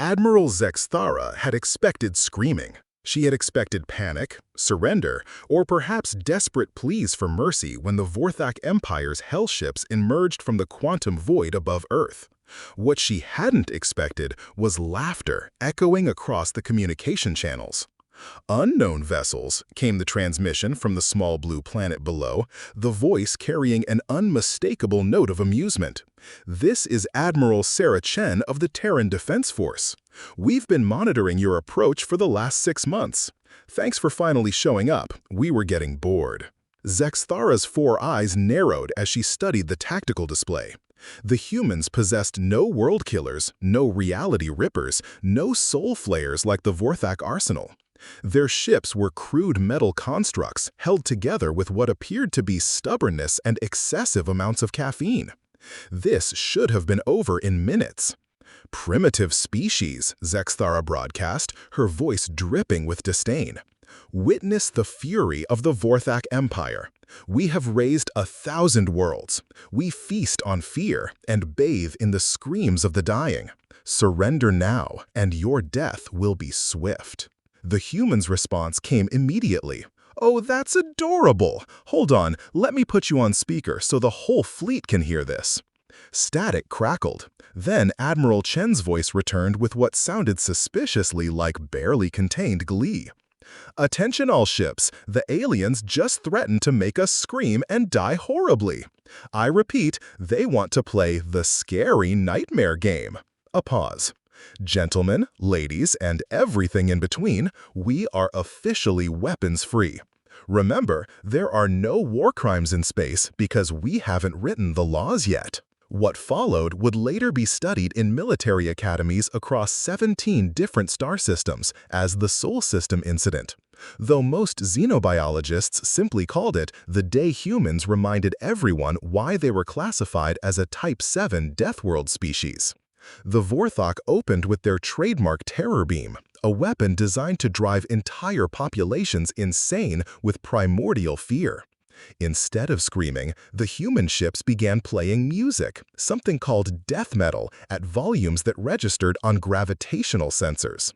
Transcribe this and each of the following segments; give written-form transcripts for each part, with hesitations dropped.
Admiral Zexthara had expected screaming. She had expected panic, surrender, or perhaps desperate pleas for mercy when the Vorthak Empire's hellships emerged from the quantum void above Earth. What she hadn't expected was laughter echoing across the communication channels. "Unknown vessels," came the transmission from the small blue planet below, the voice carrying an unmistakable note of amusement. "This is Admiral Sarah Chen of the Terran Defense Force. We've been monitoring your approach for the last 6 months. Thanks for finally showing up. We were getting bored." Zexthara's 4 eyes narrowed as she studied the tactical display. The humans possessed no world killers, no reality rippers, no soul flayers like the Vorthak arsenal. Their ships were crude metal constructs held together with what appeared to be stubbornness and excessive amounts of caffeine. This should have been over in minutes. "Primitive species," Zexthara broadcast, her voice dripping with disdain. "Witness the fury of the Vorthak Empire. We have raised 1,000 worlds. We feast on fear and bathe in the screams of the dying. Surrender now, and your death will be swift." The humans' response came immediately. "Oh, that's adorable! Hold on, let me put you on speaker so the whole fleet can hear this." Static crackled. Then Admiral Chen's voice returned with what sounded suspiciously like barely contained glee. "Attention all ships, the aliens just threatened to make us scream and die horribly. I repeat, they want to play the scary nightmare game." A pause. "Gentlemen, ladies, and everything in between, we are officially weapons-free. Remember, there are no war crimes in space because we haven't written the laws yet." What followed would later be studied in military academies across 17 different star systems as the Sol System incident. Though most xenobiologists simply called it the day humans reminded everyone why they were classified as a Type 7 Death World species. The Vorthak opened with their trademark terror beam, a weapon designed to drive entire populations insane with primordial fear. Instead of screaming, the human ships began playing music, something called death metal, at volumes that registered on gravitational sensors.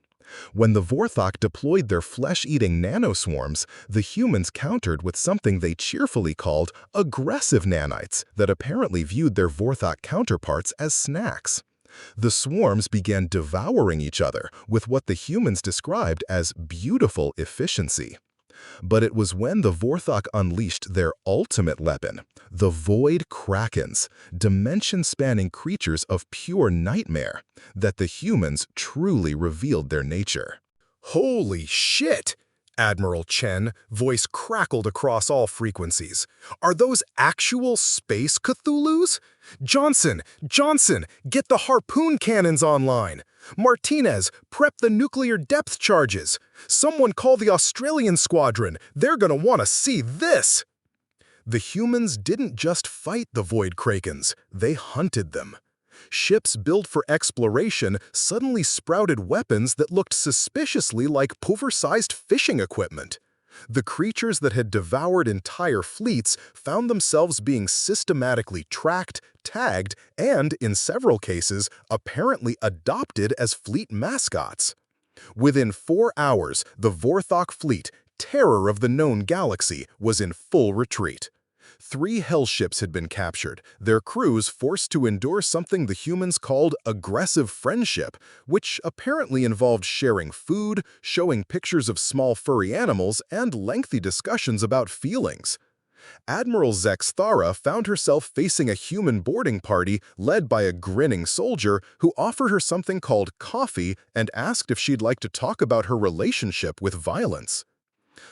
When the Vorthak deployed their flesh-eating nanoswarms, the humans countered with something they cheerfully called aggressive nanites that apparently viewed their Vorthak counterparts as snacks. The swarms began devouring each other with what the humans described as beautiful efficiency. But it was when the Vorthak unleashed their ultimate weapon, the Void Krakens, dimension-spanning creatures of pure nightmare, that the humans truly revealed their nature. "Holy shit!" Admiral Chen, voice crackled across all frequencies. "Are those actual space Cthulhus? Johnson, get the harpoon cannons online! Martinez, prep the nuclear depth charges! Someone call the Australian squadron, they're gonna want to see this!" The humans didn't just fight the Void Krakens, they hunted them. Ships built for exploration suddenly sprouted weapons that looked suspiciously like pulver-sized fishing equipment. The creatures that had devoured entire fleets found themselves being systematically tracked, tagged, and, in several cases, apparently adopted as fleet mascots. Within 4 hours, the Vorthak fleet, terror of the known galaxy, was in full retreat. 3 hellships had been captured, their crews forced to endure something the humans called aggressive friendship, which apparently involved sharing food, showing pictures of small furry animals, and lengthy discussions about feelings. Admiral Zexthara found herself facing a human boarding party led by a grinning soldier who offered her something called coffee and asked if she'd like to talk about her relationship with violence.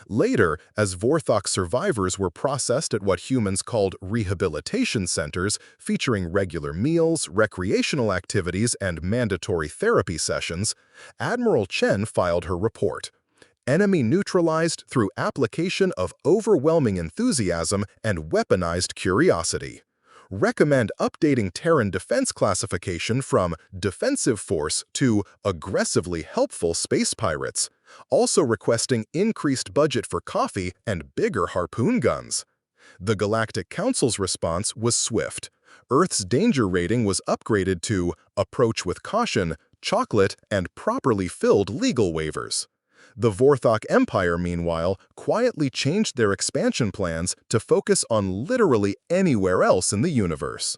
Later, as Vorthak survivors were processed at what humans called rehabilitation centers, featuring regular meals, recreational activities, and mandatory therapy sessions, Admiral Chen filed her report. Enemy neutralized through application of overwhelming enthusiasm and weaponized curiosity. Recommend updating Terran defense classification from defensive force to aggressively helpful space pirates, also requesting increased budget for coffee and bigger harpoon guns. The Galactic Council's response was swift. Earth's danger rating was upgraded to approach with caution, chocolate, and properly filled legal waivers. The Vorthok Empire, meanwhile, quietly changed their expansion plans to focus on literally anywhere else in the universe.